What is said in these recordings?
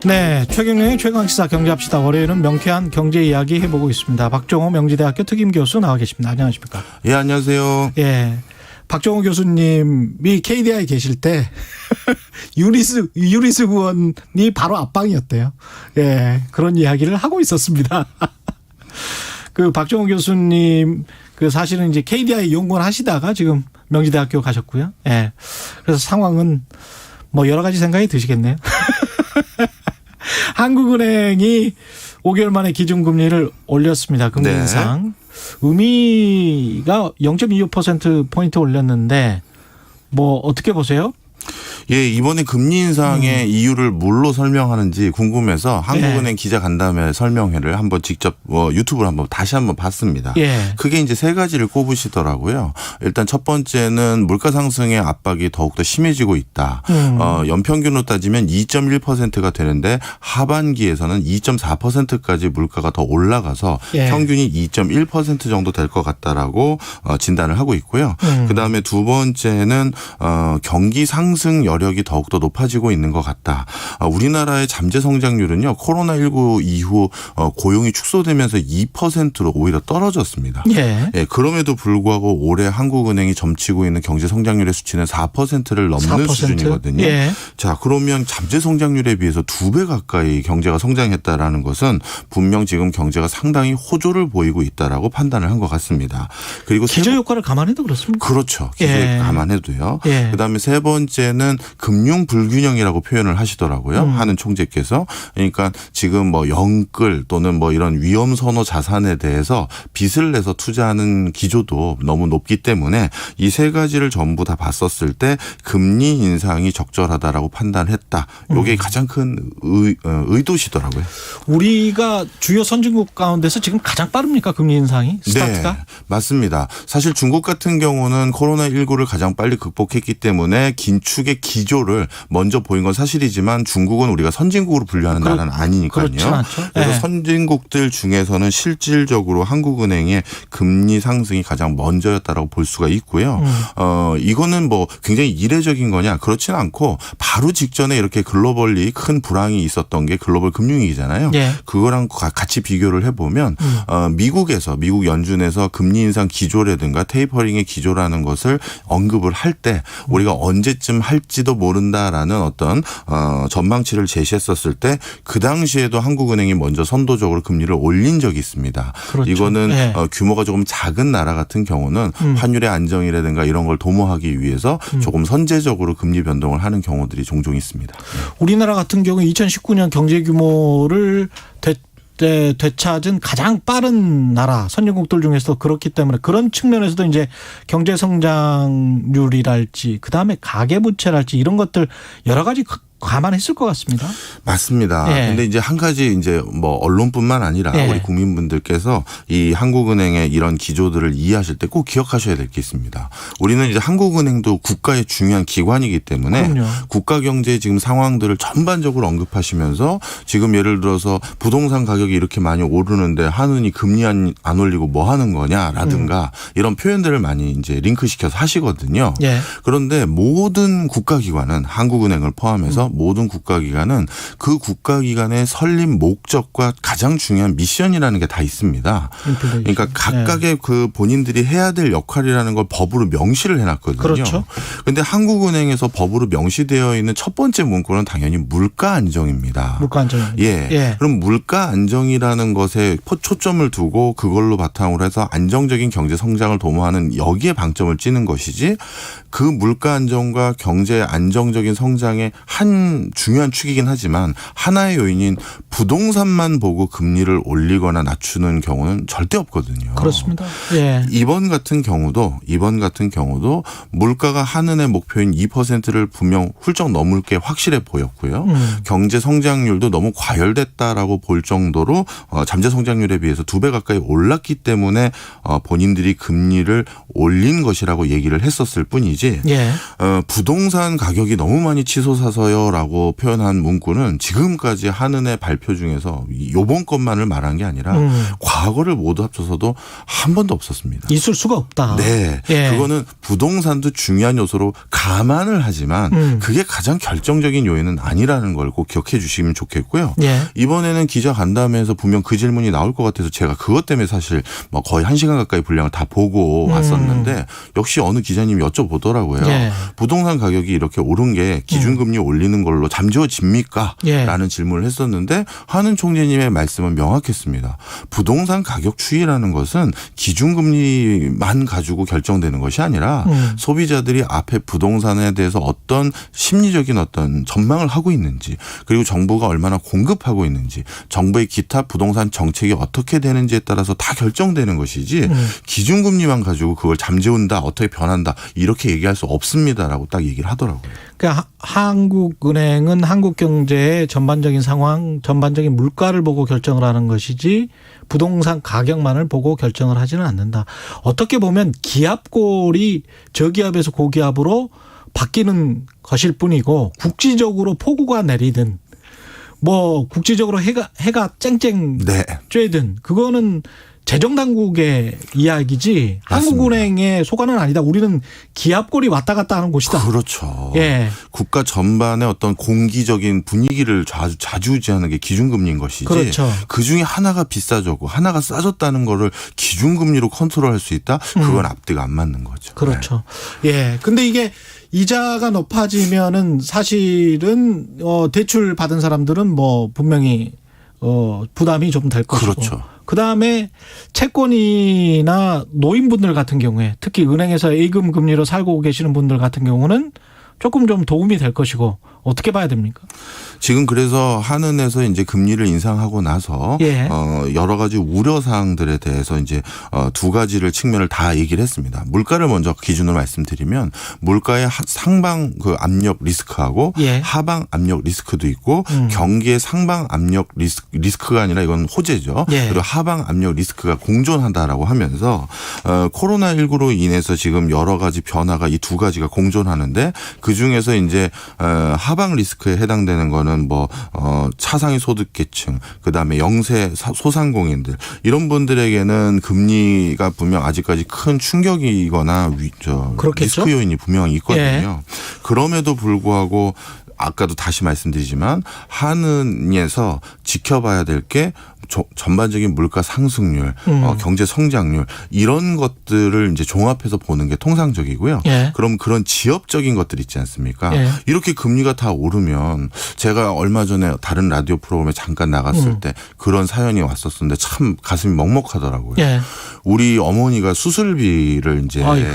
네, 최경영의 최강시사 경제합시다. 월요일은 명쾌한 경제 이야기 해보고 있습니다. 박종호 명지대학교 특임 교수 나와 계십니다. 안녕하십니까? 예, 안녕하세요. 예, 박종호 교수님이 KDI에 계실 때 유리스 의원이 바로 앞방이었대요. 예, 그런 이야기를 하고 있었습니다. 그 박종호 교수님 그 사실은 이제 KDI 연구원 하시다가 지금 명지대학교 가셨고요. 예, 그래서 상황은 뭐 여러 가지 생각이 드시겠네요. 한국은행이 5개월 만에 기준금리를 올렸습니다. 금리 인상. 의미가 0.25%포인트 올렸는데 뭐 어떻게 보세요? 예, 이번에 금리 인상의 이유를 뭘로 설명하는지 궁금해서 한국은행 기자간담회 설명회를 한번 직접 유튜브를 다시 한번 봤습니다. 예. 크게 이제 세 가지를 꼽으시더라고요. 일단 첫 번째는 물가 상승의 압박이 더욱더 심해지고 있다. 연평균으로 따지면 2.1%가 되는데 하반기에서는 2.4%까지 물가가 더 올라가서 평균이 2.1% 정도 될 것 같다라고 진단을 하고 있고요. 그다음에 두 번째는 경기 상승 여력이 더욱더 높아지고 있는 것 같다. 우리나라의 잠재 성장률은요. 코로나19 이후 고용이 축소되면서 2%로 오히려 떨어졌습니다. 예. 예, 그럼에도 불구하고 올해 한국은행이 점치고 있는 경제 성장률의 수치는 4%를 넘는 4%? 수준이거든요. 예. 자, 그러면 잠재 성장률에 비해서 2배 가까이 경제가 성장했다라는 것은 분명 지금 경제가 상당히 호조를 보이고 있다라고 판단을 한 것 같습니다. 그리고 기저 효과를 감안해도 그렇습니다. 그렇죠. 기저 감안해도요. 예. 그다음에 세 번째는 금융 불균형이라고 표현을 하시더라고요. 하는 총재께서. 그러니까 지금 뭐 영끌 또는 뭐 이런 위험 선호 자산에 대해서 빚을 내서 투자하는 기조도 너무 높기 때문에 이 세 가지를 전부 다 봤었을 때 금리 인상이 적절하다라고 판단했다. 이게 가장 큰 의도시더라고요. 우리가 주요 선진국 가운데서 지금 가장 빠릅니까? 금리 인상이? 스타트가? 네, 맞습니다. 사실 중국 같은 경우는 코로나19를 가장 빨리 극복했기 때문에 긴축의 기조를 먼저 보인 건 사실이지만 중국은 우리가 선진국으로 분류하는 나라는 아니니까요. 그렇지 않죠. 그래서 네. 선진국들 중에서는 실질적으로 한국은행의 금리 상승이 가장 먼저였다라고 볼 수가 있고요. 이거는 뭐 굉장히 이례적인 거냐 그렇지는 않고 바로 직전에 이렇게 글로벌리 큰 불황이 있었던 게 글로벌 금융위기잖아요. 예. 그거랑 같이 비교를 해보면 미국 연준에서 금리 인상 기조라든가 테이퍼링의 기조라는 것을 언급을 할 때 우리가 언제쯤 할지도 모른다라는 어떤 전망치를 제시했었을 때 그 당시에도 한국은행이 먼저 선도적으로 금리를 올린 적이 있습니다. 그렇죠. 이거는 네. 규모가 조금 작은 나라 같은 경우는 환율의 안정이라든가 이런 걸 도모하기 위해서 조금 선제적으로 금리 변동을 하는 경우들이 종종 있습니다. 우리나라 같은 경우 2019년 경제 규모를 되찾은 가장 빠른 나라 선진국들 중에서도 그렇기 때문에 그런 측면에서도 이제 경제 성장률이랄지 그다음에 가계 부채랄지 이런 것들 여러 가지 감안했을 것 같습니다. 맞습니다. 예. 근데 이제 한 가지 이제 뭐 언론뿐만 아니라 우리 국민분들께서 이 한국은행의 이런 기조들을 이해하실 때 꼭 기억하셔야 될 게 있습니다. 우리는 이제 한국은행도 국가의 중요한 기관이기 때문에 그럼요. 국가 경제의 지금 상황들을 전반적으로 언급하시면서 지금 예를 들어서 부동산 가격이 이렇게 많이 오르는데 한은이 금리 안 올리고 뭐 하는 거냐라든가 이런 표현들을 많이 이제 링크시켜서 하시거든요. 예. 그런데 모든 국가기관은 한국은행을 포함해서 모든 국가기관은 그 국가기관의 설립 목적과 가장 중요한 미션이라는 게 다 있습니다. 그러니까 각각의 그 본인들이 해야 될 역할이라는 걸 법으로 명시를 해놨거든요. 그렇죠. 그런데 한국은행에서 법으로 명시되어 있는 첫 번째 문구는 당연히 물가 안정입니다. 물가 안정입니다. 예. 그럼 물가 안정이라는 것에 초점을 두고 그걸로 바탕으로 해서 안정적인 경제 성장을 도모하는 여기에 방점을 찌는 것이지 그 물가 안정과 경제 안정적인 성장의 한 중요한 축이긴 하지만 하나의 요인인 부동산만 보고 금리를 올리거나 낮추는 경우는 절대 없거든요. 그렇습니다. 예. 이번 같은 경우도 물가가 한은의 목표인 2%를 분명 훌쩍 넘을 게 확실해 보였고요. 경제 성장률도 너무 과열됐다라고 볼 정도로 잠재 성장률에 비해서 2배 가까이 올랐기 때문에 본인들이 금리를 올린 것이라고 얘기를 했었을 뿐이지 예. 부동산 가격이 너무 많이 치솟아서요 없어라고 표현한 문구는 지금까지 한은의 발표 중에서 요번 것만을 말한 게 아니라 과거를 모두 합쳐서도 한 번도 없었습니다. 있을 수가 없다. 네. 예. 그거는 부동산도 중요한 요소로 감안을 하지만 그게 가장 결정적인 요인은 아니라는 걸 꼭 기억해 주시면 좋겠고요. 예. 이번에는 기자 간담회에서 분명 그 질문이 나올 것 같아서 제가 그것 때문에 사실 뭐 거의 1시간 가까이 분량을 다 보고 왔었는데 역시 어느 기자님이 여쭤보더라고요. 예. 부동산 가격이 이렇게 오른 게 기준금리 올리는 걸로 잠재워집니까? 예. 라는 질문을 했었는데 한은 총재님의 말씀은 명확했습니다. 부동산 가격 추이라는 것은 기준금리만 가지고 결정되는 것이 아니라 소비자들이 앞에 부동산에 대해서 어떤 심리적인 어떤 전망을 하고 있는지 그리고 정부가 얼마나 공급하고 있는지 정부의 기타 부동산 정책이 어떻게 되는지에 따라서 다 결정되는 것이지 기준금리만 가지고 그걸 잠재운다 어떻게 변한다 이렇게 얘기할 수 없습니다라고 딱 얘기를 하더라고요. 그러니까 한국은행은 한국 경제의 전반적인 상황, 전반적인 물가를 보고 결정을 하는 것이지 부동산 가격만을 보고 결정을 하지는 않는다. 어떻게 보면 기압골이 저기압에서 고기압으로 바뀌는 것일 뿐이고 국지적으로 폭우가 내리든 뭐 국지적으로 해가 쨍쨍 네. 쬐든 그거는 재정당국의 이야기지 맞습니다. 한국은행의 소관은 아니다. 우리는 기압골이 왔다 갔다 하는 곳이다. 그렇죠. 예. 국가 전반의 어떤 공기적인 분위기를 좌지우지하는 게 기준금리인 것이지. 그렇죠. 그중에 하나가 비싸졌고 하나가 싸졌다는 거를 기준금리로 컨트롤할 수 있다? 그건 앞뒤가 안 맞는 거죠. 그렇죠. 예. 근데 이게 이자가 높아지면은 사실은 대출 받은 사람들은 뭐 분명히 부담이 좀 될 것이고. 그렇죠. 그다음에 채권이나 노인분들 같은 경우에 특히 은행에서 예금 금리로 살고 계시는 분들 같은 경우는 조금 좀 도움이 될 것이고 어떻게 봐야 됩니까? 지금 그래서 한은에서 이제 금리를 인상하고 나서 예. 여러 가지 우려 사항들에 대해서 이제 두 가지를 측면을 다 얘기를 했습니다. 물가를 먼저 기준으로 말씀드리면 물가의 상방 그 압력 리스크하고 예. 하방 압력 리스크도 있고 경기의 상방 압력 리스크가 아니라 이건 호재죠. 예. 그리고 하방 압력 리스크가 공존한다라고 하면서 코로나19로 인해서 지금 여러 가지 변화가 이 두 가지가 공존하는데 그 중에서 이제 하방 리스크에 해당되는 거는 뭐 차상위 소득계층 그다음에 영세 소상공인들 이런 분들에게는 금리가 분명 아직까지 큰 충격이거나 그렇겠죠? 리스크 요인이 분명히 있거든요. 예. 그럼에도 불구하고 아까도 다시 말씀드리지만 한은에서 지켜봐야 될 게 전반적인 물가 상승률, 경제 성장률 이런 것들을 이제 종합해서 보는 게 통상적이고요. 예. 그럼 그런 지엽적인 것들 있지 않습니까? 예. 이렇게 금리가 다 오르면 제가 얼마 전에 다른 라디오 프로그램에 잠깐 나갔을 때 그런 사연이 왔었는데 참 가슴이 먹먹하더라고요. 예. 우리 어머니가 수술비를 이제 아이고.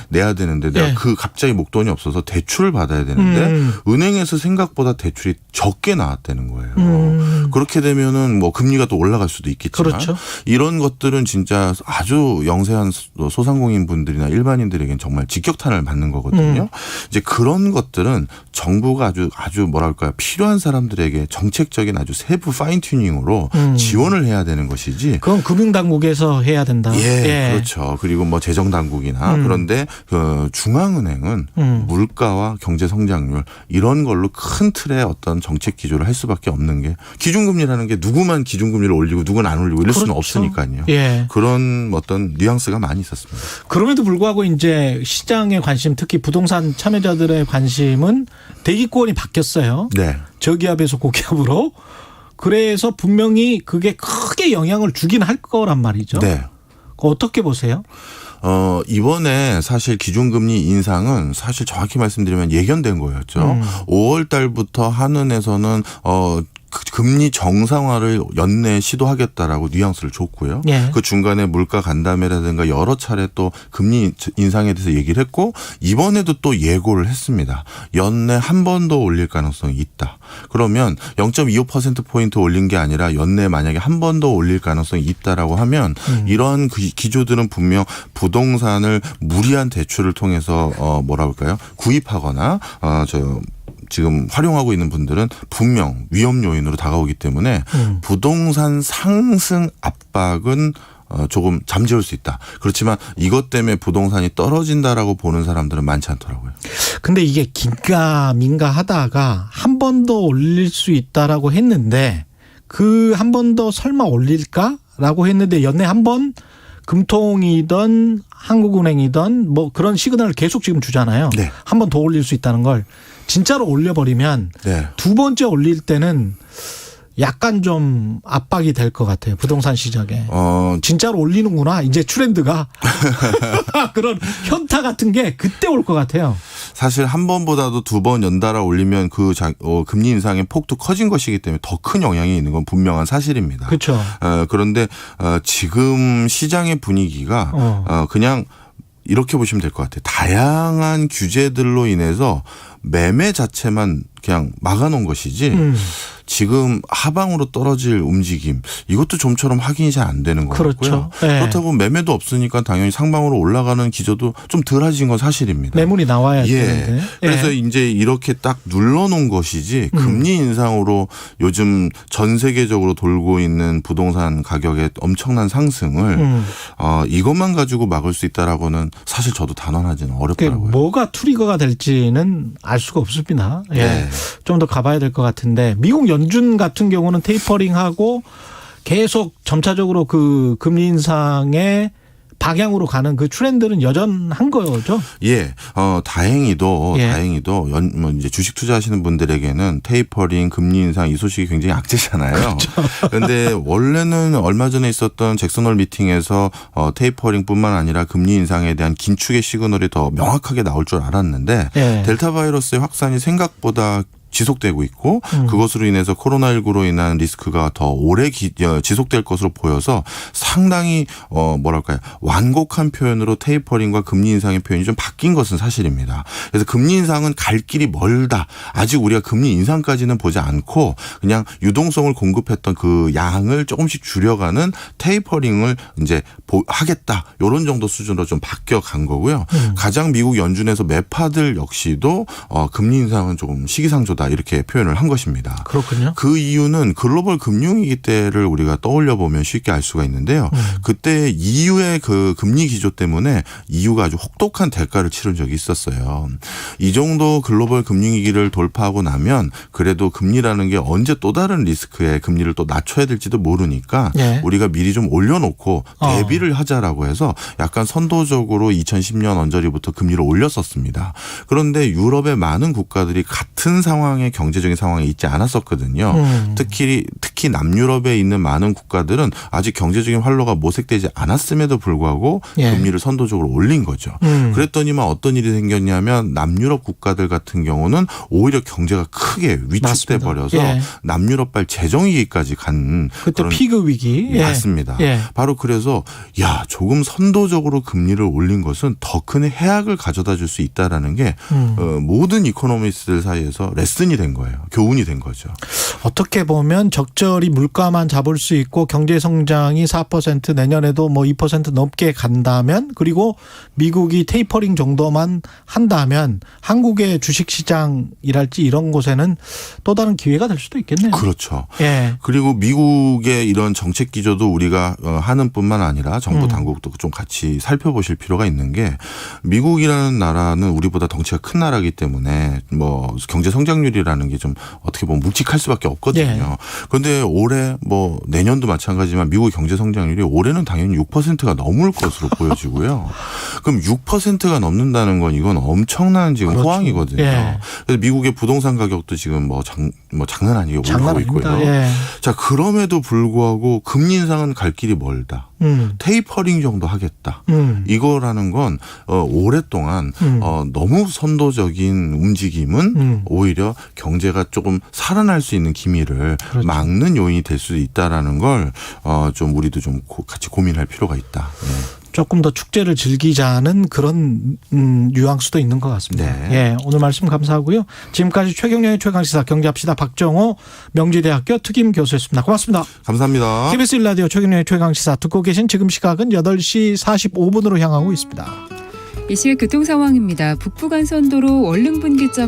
내야 되는데 내가 예. 그 갑자기 목돈이 없어서 대출을 받아야 되는데 은행에서 생각보다 대출이 적게 나왔다는 거예요. 그렇게 되면은 뭐 금리가 또 올라갈 수도 있겠지만 그렇죠. 이런 것들은 진짜 아주 영세한 소상공인 분들이나 일반인들에게는 정말 직격탄을 맞는 거거든요. 이제 그런 것들은 정부가 아주 뭐랄까요 필요한 사람들에게 정책적인 아주 세부 파인 튜닝으로 지원을 해야 되는 것이지. 그건 금융당국에서 해야 된다. 예, 그렇죠. 그리고 뭐 재정당국이나 그런데 그 중앙은행은 물가와 경제 성장률 이런 걸로 큰 틀의 어떤 정책 기조를 할 수밖에 없는 게 기준금리라는 게 누구만 기준금리를 올리고 누구는 안 올리고 이럴 수는 그렇죠. 없으니까요. 예. 그런 어떤 뉘앙스가 많이 있었습니다. 그럼에도 불구하고 이제 시장의 관심, 특히 부동산 참여자들의 관심은 대기권이 바뀌었어요. 네. 저기압에서 고기압으로. 그래서 분명히 그게 크게 영향을 주긴 할 거란 말이죠. 네. 어떻게 보세요? 이번에 사실 기준금리 인상은 사실 정확히 말씀드리면 예견된 거였죠. 5월 달부터 한은에서는 금리 정상화를 연내에 시도하겠다라고 뉘앙스를 줬고요. 예. 그 중간에 물가 간담회라든가 여러 차례 또 금리 인상에 대해서 얘기를 했고 이번에도 또 예고를 했습니다. 연내 한 번 더 올릴 가능성이 있다. 그러면 0.25%포인트 올린 게 아니라 연내에 만약에 한 번 더 올릴 가능성이 있다라고 하면 이러한 기조들은 분명 부동산을 무리한 대출을 통해서 뭐라 할까요? 구입하거나 지금 활용하고 있는 분들은 분명 위험 요인으로 다가오기 때문에 부동산 상승 압박은 조금 잠재울 수 있다. 그렇지만 이것 때문에 부동산이 떨어진다라고 보는 사람들은 많지 않더라고요. 근데 이게 긴가민가 하다가 한 번 더 올릴 수 있다라고 했는데 그 한 번 더 설마 올릴까라고 했는데 연내 한 번 금통이든 한국은행이든 뭐 그런 시그널을 계속 지금 주잖아요. 네. 한 번 더 올릴 수 있다는 걸 진짜로 올려버리면 네. 두 번째 올릴 때는 약간 좀 압박이 될 것 같아요. 부동산 시장에. 진짜로 올리는구나. 이제 트렌드가. 그런 현타 같은 게 그때 올 것 같아요. 사실 한 번보다도 두 번 연달아 올리면 그 금리 인상의 폭도 커진 것이기 때문에 더 큰 영향이 있는 건 분명한 사실입니다. 그렇죠. 그런데 지금 시장의 분위기가 그냥 이렇게 보시면 될 것 같아요. 다양한 규제들로 인해서 매매 자체만 그냥 막아놓은 것이지 지금 하방으로 떨어질 움직임 이것도 좀처럼 확인이 잘 안 되는 것 그렇죠. 같고요. 네. 그렇다고 매매도 없으니까 당연히 상방으로 올라가는 기조도 좀 덜해진 건 사실입니다. 매물이 나와야 예. 되는데. 그래서 이제 이렇게 딱 눌러놓은 것이지 금리 인상으로 요즘 전 세계적으로 돌고 있는 부동산 가격의 엄청난 상승을 이것만 가지고 막을 수 있다라고는 사실 저도 단언하지는 어렵더라고요. 뭐가 트리거가 될지는 알 수가 없습니다. 예. 네. 좀 더 가봐야 될 것 같은데 미국 연준 같은 경우는 테이퍼링하고 계속 점차적으로 그 금리 인상의 방향으로 가는 그 트렌드는 여전한 거죠. 예, 다행히도 예. 뭐 이제 주식 투자하시는 분들에게는 테이퍼링, 금리 인상 이 소식이 굉장히 악재잖아요. 그런데 그렇죠. 원래는 얼마 전에 있었던 잭슨홀 미팅에서 테이퍼링뿐만 아니라 금리 인상에 대한 긴축의 시그널이 더 명확하게 나올 줄 알았는데 예. 델타 바이러스의 확산이 생각보다 지속되고 있고 그것으로 인해서 코로나19로 인한 리스크가 더 오래 지속될 것으로 보여서 상당히 뭐랄까요 완곡한 표현으로 테이퍼링과 금리 인상의 표현이 좀 바뀐 것은 사실입니다. 그래서 금리 인상은 갈 길이 멀다. 아직 우리가 금리 인상까지는 보지 않고 그냥 유동성을 공급했던 그 양을 조금씩 줄여가는 테이퍼링을 이제 하겠다. 이런 정도 수준으로 좀 바뀌어 간 거고요. 가장 미국 연준에서 매파들 역시도 금리 인상은 조금 시기상조다. 이렇게 표현을 한 것입니다. 그렇군요. 그 이유는 글로벌 금융위기 때를 우리가 떠올려 보면 쉽게 알 수가 있는데요. 그때 EU의 그 금리 기조 때문에 EU가 아주 혹독한 대가를 치른 적이 있었어요. 이 정도 글로벌 금융위기를 돌파하고 나면 그래도 금리라는 게 언제 또 다른 리스크에 금리를 또 낮춰야 될지도 모르니까 네. 우리가 미리 좀 올려놓고 대비를 하자라고 해서 약간 선도적으로 2010년 언저리부터 금리를 올렸었습니다. 그런데 유럽의 많은 국가들이 같은 상황 경제적인 상황에 있지 않았었거든요. 특히 남유럽에 있는 많은 국가들은 아직 경제적인 활로가 모색되지 않았음에도 불구하고 예. 금리를 선도적으로 올린 거죠. 그랬더니만 어떤 일이 생겼냐면 남유럽 국가들 같은 경우는 오히려 경제가 크게 위축돼 버려서 예. 남유럽발 재정위기까지 간 그때 그런 피그 위기. 예. 맞습니다. 예. 바로 그래서 조금 선도적으로 금리를 올린 것은 더 큰 해악을 가져다 줄 수 있다라는 게 모든 이코노미스트들 사이에서 레슨이 된 거예요. 교훈이 된 거죠. 어떻게 보면 적절히 물가만 잡을 수 있고 경제 성장이 4% 내년에도 뭐 2% 넘게 간다면 그리고 미국이 테이퍼링 정도만 한다면 한국의 주식시장이랄지 이런 곳에는 또 다른 기회가 될 수도 있겠네요. 그렇죠. 예. 그리고 미국의 이런 정책 기조도 우리가 하는 뿐만 아니라 정부 당국도 좀 같이 살펴보실 필요가 있는 게 미국이라는 나라는 우리보다 덩치가 큰 나라이기 때문에 뭐 경제 성장률이라는 게 좀 어떻게 보면 묵직할 수밖에 없거든요. 예. 그런데 올해 뭐 내년도 마찬가지지만 미국 경제 성장률이 올해는 당연히 6%가 넘을 것으로 보여지고요. 그럼 6%가 넘는다는 건 이건 엄청난 지금 그렇죠. 호황이거든요. 예. 그래서 미국의 부동산 가격도 지금 장난 아니게 오르고 있고요. 예. 자, 그럼에도 불구하고 금리 인상은 갈 길이 멀다. 테이퍼링 정도 하겠다. 이거라는 건 오랫동안 너무 선도적인 움직임은 오히려 경제가 조금 살아날 수 있는 기미를 그렇죠. 막는 요인이 될 수 있다라는 걸 좀 우리도 좀 같이 고민할 필요가 있다. 네. 조금 더 축제를 즐기자는 그런 뉘앙스도 있는 것 같습니다. 네. 예, 오늘 말씀 감사하고요. 지금까지 최경영의 최강시사 경제합시다 박정호 명지대학교 특임 교수였습니다. 고맙습니다. 감사합니다. KBS 1라디오 최경영의 최강시사 듣고 계신 지금 시각은 8시 45분으로 향하고 있습니다. 이 시각 교통 상황입니다. 북부간선도로 월릉분기점